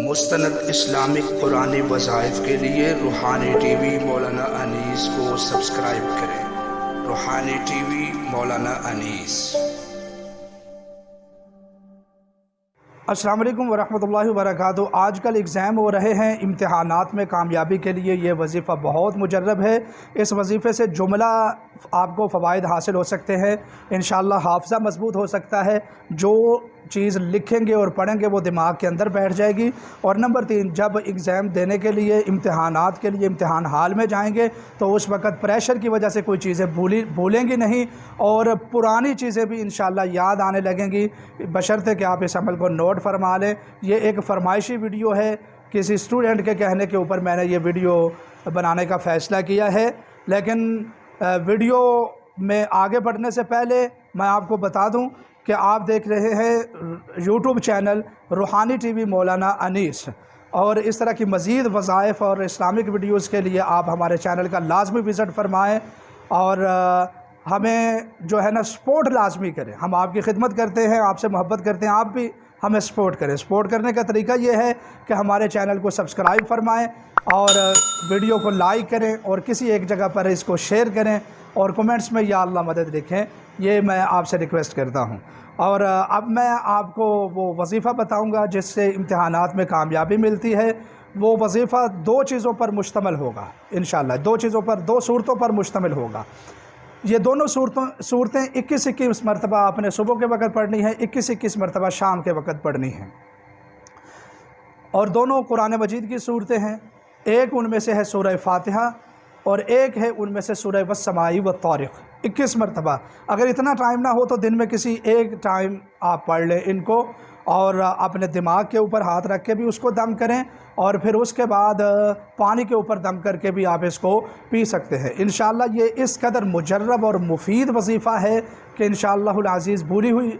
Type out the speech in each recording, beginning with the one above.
مستند اسلامک قرآنی وظائف کے لیے روحانی ٹی وی مولانا انیس کو سبسکرائب کریں۔ روحانی ٹی وی مولانا انیس۔ السلام علیکم ورحمۃ اللہ وبرکاتہ۔ آج کل ایگزام ہو رہے ہیں، امتحانات میں کامیابی کے لیے یہ وظیفہ بہت مجرب ہے۔ اس وظیفے سے جملہ آپ کو فوائد حاصل ہو سکتے ہیں، انشاءاللہ حافظہ مضبوط ہو سکتا ہے، جو چیز لکھیں گے اور پڑھیں گے وہ دماغ کے اندر بیٹھ جائے گی۔ اور نمبر 3، جب ایگزام دینے کے لیے امتحانات کے لیے امتحان ہال میں جائیں گے تو اس وقت پریشر کی وجہ سے کوئی چیزیں بھولیں گی نہیں، اور پرانی چیزیں بھی انشاءاللہ یاد آنے لگیں گی، بشرطے کہ آپ اس عمل کو نوٹ فرما لیں۔ یہ ایک فرمائشی ویڈیو ہے، کسی اسٹوڈنٹ کے کہنے کے اوپر میں نے یہ ویڈیو بنانے کا فیصلہ کیا ہے، لیکن ویڈیو میں آگے بڑھنے سے پہلے میں آپ کو بتا دوں کہ آپ دیکھ رہے ہیں یوٹیوب چینل روحانی ٹی وی مولانا انیس، اور اس طرح کی مزید وظائف اور اسلامک ویڈیوز کے لیے آپ ہمارے چینل کا لازمی وزٹ فرمائیں، اور ہمیں جو ہے نا سپورٹ لازمی کریں۔ ہم آپ کی خدمت کرتے ہیں، آپ سے محبت کرتے ہیں، آپ بھی ہمیں سپورٹ کریں۔ سپورٹ کرنے کا طریقہ یہ ہے کہ ہمارے چینل کو سبسکرائب فرمائیں اور ویڈیو کو لائک کریں، اور کسی ایک جگہ پر اس کو شیئر کریں، اور کمنٹس میں یا اللہ مدد لکھیں۔ یہ میں آپ سے ریکویسٹ کرتا ہوں۔ اور اب میں آپ کو وہ وظیفہ بتاؤں گا جس سے امتحانات میں کامیابی ملتی ہے۔ وہ وظیفہ 2 چیزوں پر مشتمل ہوگا انشاءاللہ، 2 چیزوں پر، 2 صورتوں پر مشتمل ہوگا۔ یہ دونوں صورتیں 21 مرتبہ آپ نے صبح کے وقت پڑھنی ہے، 21 مرتبہ شام کے وقت پڑھنی ہے، اور دونوں قرآن مجید کی صورتیں ہیں۔ ایک ان میں سے ہے سورہ فاتحہ، اور ایک ہے ان میں سے سورہ والسماء والطارق، 21 مرتبہ۔ اگر اتنا ٹائم نہ ہو تو دن میں کسی ایک ٹائم آپ پڑھ لیں ان کو، اور اپنے دماغ کے اوپر ہاتھ رکھ کے بھی اس کو دم کریں، اور پھر اس کے بعد پانی کے اوپر دم کر کے بھی آپ اس کو پی سکتے ہیں۔ انشاءاللہ یہ اس قدر مجرب اور مفید وظیفہ ہے کہ انشاءاللہ العزیز بھولی ہوئی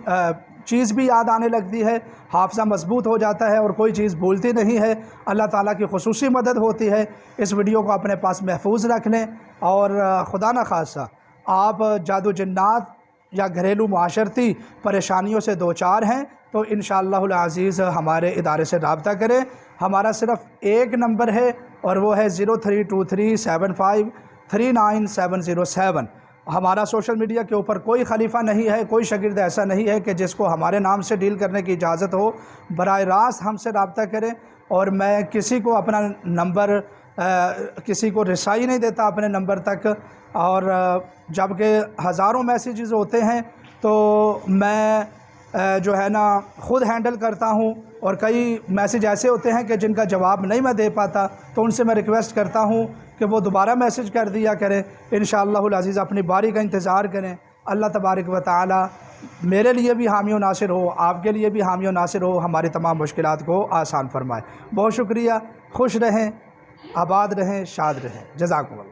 چیز بھی یاد آنے لگتی ہے، حافظہ مضبوط ہو جاتا ہے، اور کوئی چیز بھولتی نہیں ہے۔ اللہ تعالیٰ کی خصوصی مدد ہوتی ہے۔ اس ویڈیو کو اپنے پاس محفوظ رکھ لیں، اور خدا نخواستہ آپ جادو جنات یا گھریلو معاشرتی پریشانیوں سے دوچار ہیں تو انشاءاللہ العزیز ہمارے ادارے سے رابطہ کریں۔ ہمارا صرف ایک نمبر ہے، اور وہ ہے 0323753977۔ ہمارا سوشل میڈیا کے اوپر کوئی خلیفہ نہیں ہے، کوئی شاگرد ایسا نہیں ہے کہ جس کو ہمارے نام سے ڈیل کرنے کی اجازت ہو۔ براہ راست ہم سے رابطہ کریں، اور میں کسی کو اپنا نمبر کسی کو رسائی نہیں دیتا اپنے نمبر تک، اور جب کہ ہزاروں میسیجز ہوتے ہیں تو میں جو ہے نا خود ہینڈل کرتا ہوں، اور کئی میسیج ایسے ہوتے ہیں کہ جن کا جواب نہیں میں دے پاتا، تو ان سے میں ریکویسٹ کرتا ہوں کہ وہ دوبارہ میسیج کر دیا کریں۔ انشاءاللہ العزیز اپنی باری کا انتظار کریں۔ اللہ تبارک و تعالی میرے لیے بھی حامی و ناصر ہو، آپ کے لیے بھی حامی و ناصر ہو، ہماری تمام مشکلات کو آسان فرمائے۔ بہت شکریہ، خوش رہیں، آباد رہیں، شاد رہیں، جزاکم اللہ۔